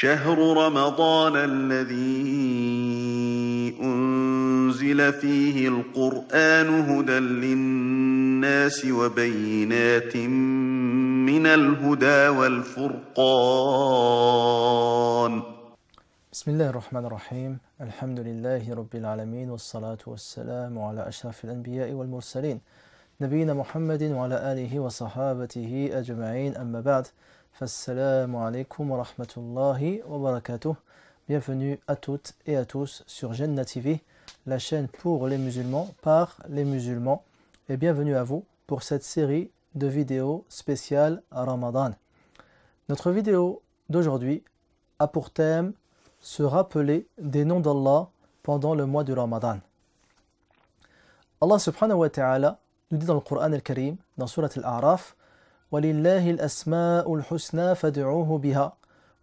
شهر رمضان الذي أنزل فيه القرآن هدى للناس وبينات من الهدى والفرقان بسم الله الرحمن الرحيم الحمد لله رب العالمين والصلاة والسلام على أشرف الأنبياء والمرسلين نبينا محمد وعلى آله وصحابته أجمعين أما بعد فالسلام عليكم ورحمة الله وبركاته. Bienvenue à toutes et à tous sur Jannah TV, la chaîne pour les musulmans, par les musulmans, et bienvenue à vous pour cette série de vidéos spéciales à Ramadan. Notre vidéo d'aujourd'hui a pour thème se rappeler des noms d'Allah pendant le mois du Ramadan. Allah subhanahu wa ta'ala nous dit dans le Coran al-Karim, dans Surat al-A'raf, وَلِلَّهِ الْأَسْمَاءُ الْحُسْنَى فَادْعُوهُ بِهَا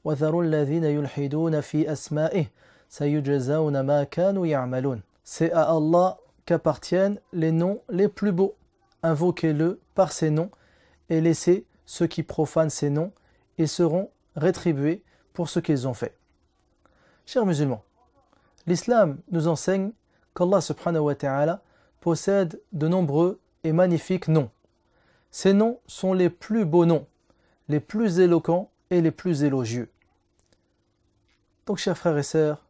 وَذَرُوا الَّذِينَ يُلْحِدُونَ فِي أَسْمَائِهِ سَيُجْزَوْنَ مَا كَانُوا يَعْمَلُونَ. C'est à Allah qu'appartiennent les noms les plus beaux. Invoquez-le par ces noms et laissez ceux qui profanent ces noms et seront rétribués pour ce qu'ils ont fait. Chers musulmans, l'islam nous enseigne qu'Allah subhanahu wa ta'ala possède de nombreux et magnifiques noms. Ces noms sont les plus beaux noms, les plus éloquents et les plus élogieux. Donc, chers frères et sœurs,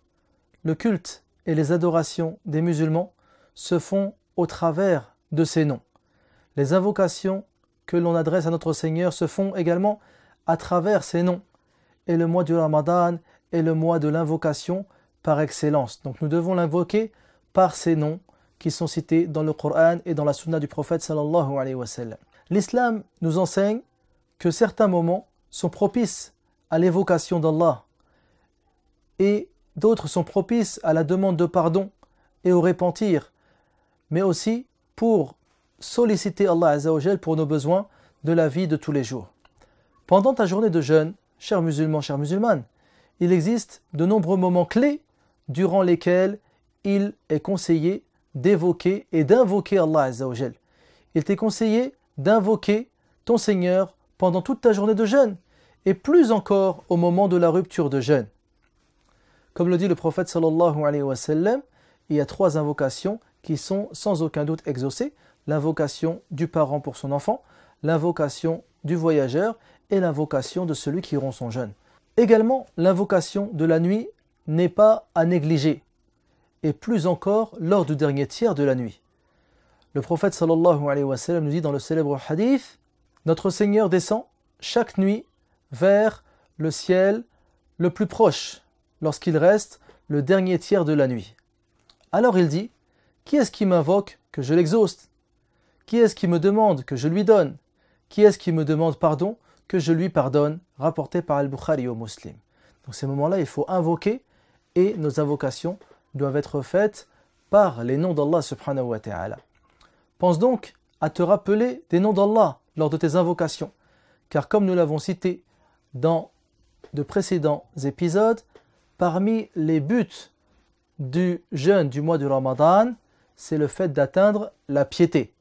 le culte et les adorations des musulmans se font au travers de ces noms. Les invocations que l'on adresse à notre Seigneur se font également à travers ces noms. Et le mois du Ramadan est le mois de l'invocation par excellence. Donc nous devons l'invoquer par ces noms qui sont cités dans le Coran et dans la Sunna du prophète sallallahu alayhi wa sallam. L'islam nous enseigne que certains moments sont propices à l'évocation d'Allah et d'autres sont propices à la demande de pardon et au repentir, mais aussi pour solliciter Allah Azza wa Jal pour nos besoins de la vie de tous les jours. Pendant ta journée de jeûne, chers musulmans, chères musulmanes, il existe de nombreux moments clés durant lesquels il est conseillé d'évoquer et d'invoquer Allah Azza wa Jal. Il t'est conseillé d'invoquer ton Seigneur pendant toute ta journée de jeûne et plus encore au moment de la rupture de jeûne. Comme le dit le prophète sallallahu alayhi wa sallam, il y a 3 invocations qui sont sans aucun doute exaucées: l'invocation du parent pour son enfant, l'invocation du voyageur et l'invocation de celui qui rompt son jeûne. Également, l'invocation de la nuit n'est pas à négliger, et plus encore lors du dernier tiers de la nuit. Le prophète sallallahu alayhi wa sallam nous dit dans le célèbre hadith: notre Seigneur descend chaque nuit vers le ciel le plus proche, lorsqu'il reste le dernier tiers de la nuit. Alors il dit: qui est-ce qui m'invoque que je l'exauce? Qui est-ce qui me demande que je lui donne? Qui est-ce qui me demande pardon que je lui pardonne? Rapporté par Al-Bukhari au Muslim. Donc ces moments-là, il faut invoquer et nos invocations doivent être faites par les noms d'Allah subhanahu wa ta'ala. Pense donc à te rappeler des noms d'Allah lors de tes invocations, car comme nous l'avons cité dans de précédents épisodes, parmi les buts du jeûne du mois du Ramadan, c'est le fait d'atteindre la piété.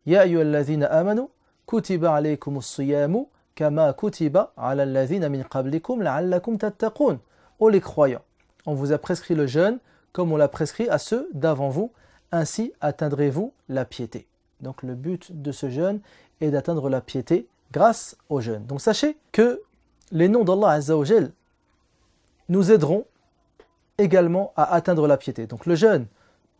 Ya ayyuhalladhina amanu kutiba alaykumus siyamu kama kutiba ala alladhina min qablikum la'allakum tattaqun. Ô les croyants, on vous a prescrit le jeûne comme on l'a prescrit à ceux d'avant vous, ainsi atteindrez-vous la piété. Donc le but de ce jeûne est d'atteindre la piété grâce au jeûne. Donc sachez que les noms d'Allah Azza wa Jal nous aideront également à atteindre la piété. Donc le jeûne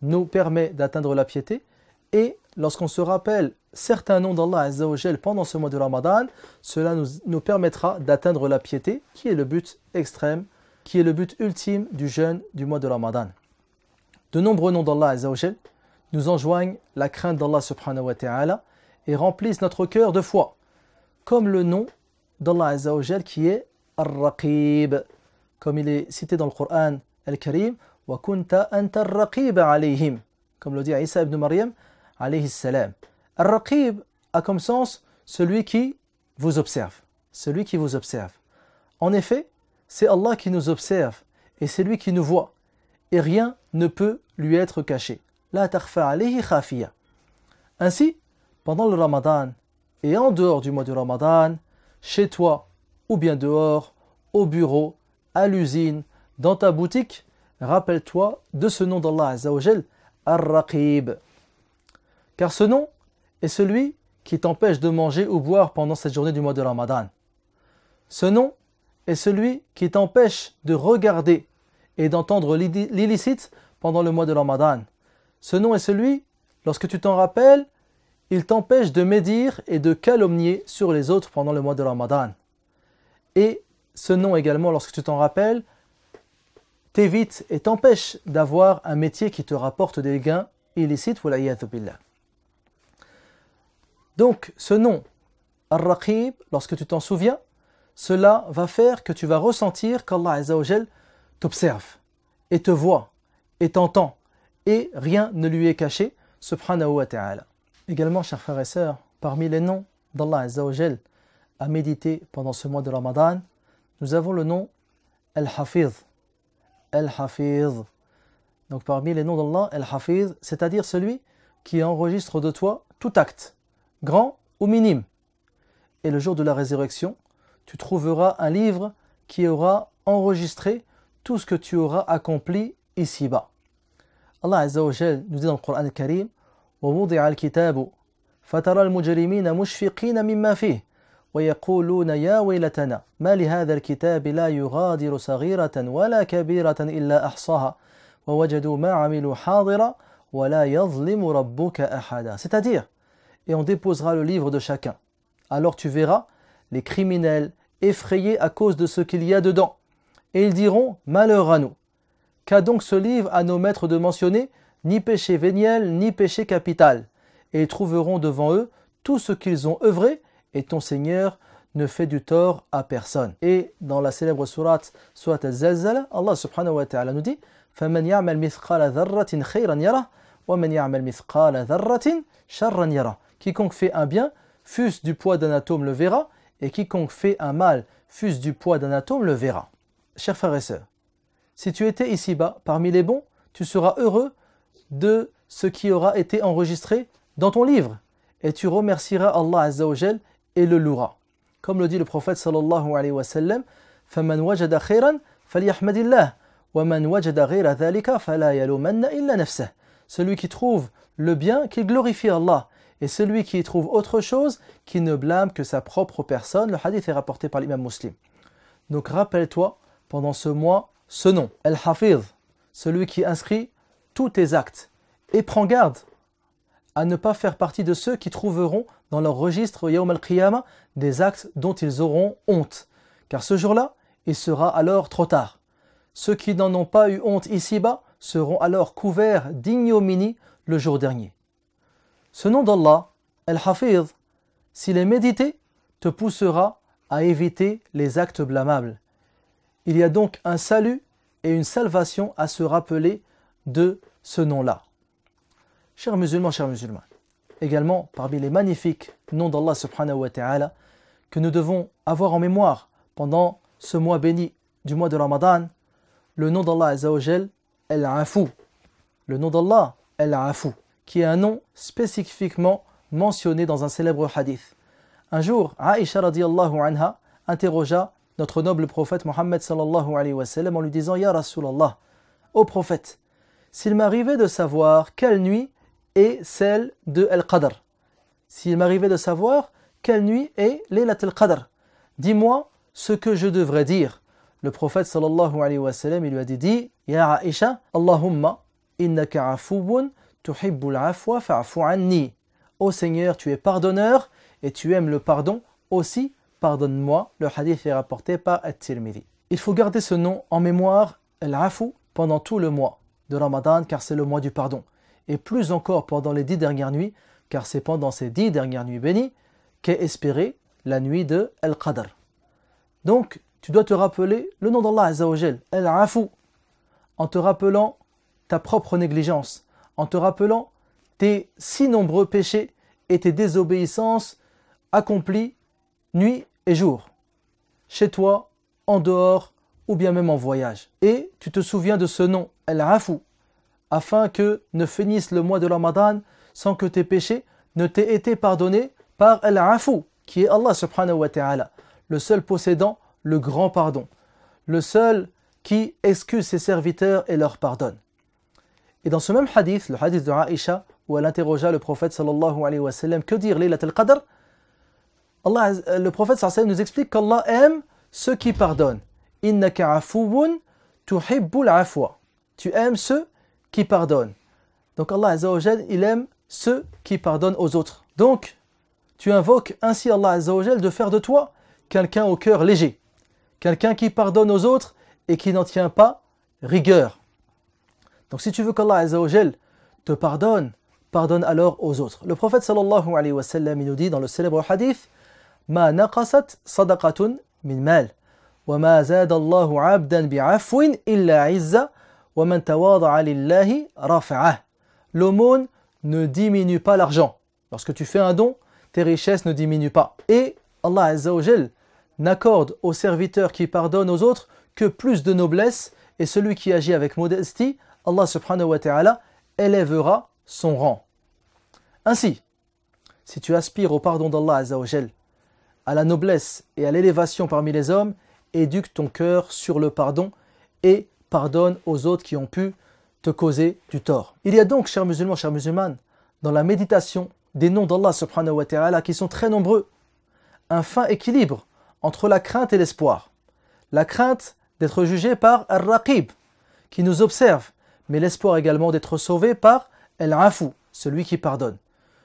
nous permet d'atteindre la piété, et lorsqu'on se rappelle certains noms d'Allah Azza wa Jal pendant ce mois de Ramadan, cela nous permettra d'atteindre la piété, qui est le but extrême, qui est le but ultime du jeûne du mois de Ramadan. De nombreux noms d'Allah Azza wa Jal nous enjoignent la crainte d'Allah subhanahu wa ta'ala et remplissent notre cœur de foi, comme le nom d'Allah Azza wa Jal qui est Ar-Raqib, comme il est cité dans le Coran Al-Karim, wa kunta anta ar-raqib alayhim, comme le dit Isa ibn Maryam alayhi salam. Ar-Raqib a comme sens celui qui vous observe, celui qui vous observe. En effet, c'est Allah qui nous observe et c'est lui qui nous voit, et rien ne peut lui être caché. La takhfa alayhi khafiya. Ainsi, pendant le Ramadan et en dehors du mois du Ramadan, chez toi ou bien dehors, au bureau, à l'usine, dans ta boutique, rappelle-toi de ce nom d'Allah Azza wa Jal, Ar-Raqib. Car ce nom est celui qui t'empêche de manger ou boire pendant cette journée du mois de Ramadan. Ce nom est celui qui t'empêche de regarder et d'entendre l'illicite pendant le mois de Ramadan. Ce nom est celui, lorsque tu t'en rappelles, il t'empêche de médire et de calomnier sur les autres pendant le mois de Ramadan. Et ce nom également, lorsque tu t'en rappelles, t'évite et t'empêche d'avoir un métier qui te rapporte des gains illicites. Donc, ce nom, Ar-Raqib, lorsque tu t'en souviens, cela va faire que tu vas ressentir qu'Allah Azza wa Jal t'observe et te voit et t'entend et rien ne lui est caché, subhanahu wa ta'ala. Également, chers frères et sœurs, parmi les noms d'Allah Azza wa Jal à méditer pendant ce mois de Ramadan, nous avons le nom Al-Hafiz. Al-Hafiz. Donc parmi les noms d'Allah, Al-Hafiz, c'est-à-dire celui qui enregistre de toi tout acte, grand ou minime. Et le jour de la résurrection, tu trouveras un livre qui aura enregistré tout ce que tu auras accompli ici-bas. Allah Azza wa Jal nous dit dans le Coran al-Karim وَوُضِعَ الْكِتَابُ فَتَرَى الْمُجْرِمِينَ مُشْفِقِينَ مِمَّا فِيهِ وَيَقُولُونَ يَا وَيْلَتَنَا مَا لِهَذَا الْكِتَابِ لَا يُغَادِرُ صَغِيرَةً وَلَا كَبِيرَةً إِلَّا أَحْصَاهَا وَوَجَدُوا مَا عَمِلُوا حَاضِرًا وَلَا يَظْلِمُ رَبُّكَ أَحَدًا. C'est-à-dire, et on déposera le livre de chacun. Alors tu verras les criminels effrayés à cause de ce qu'il y a dedans. Et ils diront, malheur à nous. Qu'a donc ce livre à nos maîtres de mentionner, ni péché véniel, ni péché capital. Et ils trouveront devant eux tout ce qu'ils ont œuvré, et ton Seigneur ne fait du tort à personne. Et dans la célèbre sourate Al-Zalzala, Allah subhanahu wa ta'ala nous dit فَمَنْ يَعْمَلْ مِثْقَالَ ذَرَّةٍ خَيْرًا يَرَهُ وَمَنْ يَعْمَلْ مِثْقَالَ ذَرَّةٍ شَرًّا يَرَهُ. Quiconque fait un bien, fût-ce du poids d'un atome, le verra, et quiconque fait un mal, fût-ce du poids d'un atome, le verra. Chers frères et sœurs, si tu étais ici-bas, parmi les bons, tu seras heureux de ce qui aura été enregistré dans ton livre, et tu remercieras Allah Azza wa Jal et le louera. Comme le dit le prophète sallallahu alayhi wa sallam, فَمَنْ وَجَدَ خَيْرًا فَلْيَحْمَدِ اللَّهِ وَمَنْ وَجَدَ غَيْرَ ذَلِكَ فَلَا يَلُومَنَّ إِلَّا نَفْسَهُ. Celui qui trouve le bien, qu'il glorifie Allah, et celui qui trouve autre chose, qui ne blâme que sa propre personne. Le hadith est rapporté par l'imam Muslim. Donc rappelle-toi, pendant ce mois, ce nom, Al-Hafiz, celui qui inscrit tous tes actes, et prends garde à ne pas faire partie de ceux qui trouveront dans leur registre Yawm al-Qiyamah des actes dont ils auront honte. Car ce jour-là, il sera alors trop tard. Ceux qui n'en ont pas eu honte ici-bas seront alors couverts d'ignominie le jour dernier. Ce nom d'Allah, Al-Hafiz, s'il est médité, te poussera à éviter les actes blâmables. Il y a donc un salut et une salvation à se rappeler de ce nom-là. Chers musulmans, également parmi les magnifiques noms d'Allah subhanahu wa ta'ala que nous devons avoir en mémoire pendant ce mois béni du mois de Ramadan, le nom d'Allah Azza wa Jal, Al-Afu. Le nom d'Allah, Al-Afu, qui est un nom spécifiquement mentionné dans un célèbre hadith. Un jour, Aïcha radiyallahu anha interrogea notre noble prophète Mohammed sallallahu alayhi wa sallam en lui disant « Ya Rasulallah, ô prophète, s'il m'arrivait de savoir quelle nuit est celle de Al-Qadr, s'il m'arrivait de savoir quelle nuit est Laylat al-Qadr, dis-moi ce que je devrais dire. » Le prophète sallallahu alayhi wa sallam il lui a dit « Ya Aïcha, Allahumma innaka afuwun tuhibbul afwa fa'fu anni. » Ô Seigneur, tu es pardonneur et tu aimes le pardon, aussi pardonne-moi. Le hadith est rapporté par At-Tirmidhi. Il faut garder ce nom en mémoire, Al-Afu, pendant tout le mois de Ramadan, car c'est le mois du pardon. Et plus encore pendant les 10 dernières nuits, car c'est pendant ces 10 dernières nuits bénies qu'est espérée la nuit de Al-Qadr. Donc, tu dois te rappeler le nom d'Allah Azza wa Jal, Al-Afu, en te rappelant ta propre négligence, en te rappelant tes si nombreux péchés et tes désobéissances accomplies nuit et jour, chez toi, en dehors ou bien même en voyage. Et tu te souviens de ce nom, Al-Afu, afin que ne finisse le mois de Ramadan sans que tes péchés ne t'aient été pardonnés par Al-Afu, qui est Allah subhanahu wa ta'ala, le seul possédant le grand pardon, le seul qui excuse ses serviteurs et leur pardonne. Et dans ce même hadith, le hadith de Aïcha, où elle interrogea le prophète sallallahu alayhi wa sallam, que dire Laylat al-Qadr, le prophète sallallahu alayhi wa sallam nous explique qu'Allah aime ceux qui pardonnent. Innaka afouun tuhibbul afwa. Tu aimes ceux qui pardonnent. Donc Allah Azza wa Jal, il aime ceux qui pardonnent aux autres. Donc, tu invoques ainsi Allah Azza wa Jal de faire de toi quelqu'un au cœur léger, quelqu'un qui pardonne aux autres et qui n'en tient pas rigueur. Donc si tu veux qu'Allah Azza wa Jal te pardonne, pardonne alors aux autres. Le prophète sallallahu alayhi wa sallam, il nous dit dans le célèbre hadith, Ma naqasat sadaqatun min mal, wa ma zada Allahu abdan bi'afwin illa izza, wa man tawada'a lillahi rafa'ah. L'aumône ne diminue pas l'argent. Lorsque tu fais un don, tes richesses ne diminuent pas. Et Allah Azza wa Jal n'accorde aux serviteurs qui pardonnent aux autres que plus de noblesse, et celui qui agit avec modestie, Allah subhanahu wa ta'ala élèvera son rang. Ainsi, si tu aspires au pardon d'Allah Azza wa Jal, à la noblesse et à l'élévation parmi les hommes, éduque ton cœur sur le pardon et pardonne aux autres qui ont pu te causer du tort. Il y a donc, chers musulmans, chères musulmanes, dans la méditation des noms d'Allah subhanahu wa ta'ala qui sont très nombreux, un fin équilibre entre la crainte et l'espoir. La crainte d'être jugé par Ar-Raqib, qui nous observe, mais l'espoir également d'être sauvé par Al-Afu, celui qui pardonne.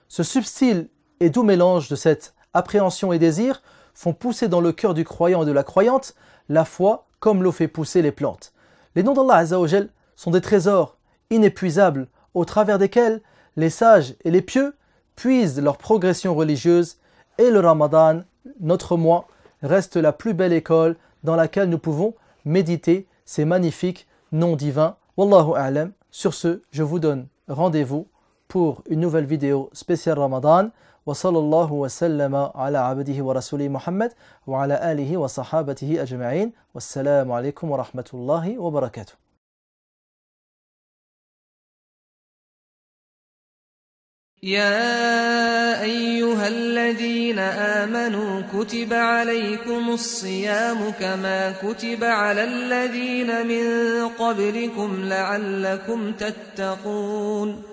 Ce subtil et doux mélange de cette appréhension et désir font pousser dans le cœur du croyant et de la croyante la foi comme l'eau fait pousser les plantes. Les noms d'Allah Azza wa Jal sont des trésors inépuisables au travers desquels les sages et les pieux puisent leur progression religieuse, et le Ramadan, notre mois, reste la plus belle école dans laquelle nous pouvons méditer ces magnifiques noms divins. Wallahu a'lam. Sur ce, je vous donne rendez-vous pour une nouvelle vidéo spéciale Ramadan. Wa sallallahu wa sallama ala abdihi wa rasuli Muhammad wa ala alihi wa sahabatihi ajma'in. Wassalamu alaikum wa rahmatullahi wa barakatuh. يا أيها الذين آمنوا كتب عليكم الصيام كما كتب على الذين من قبلكم لعلكم تتقون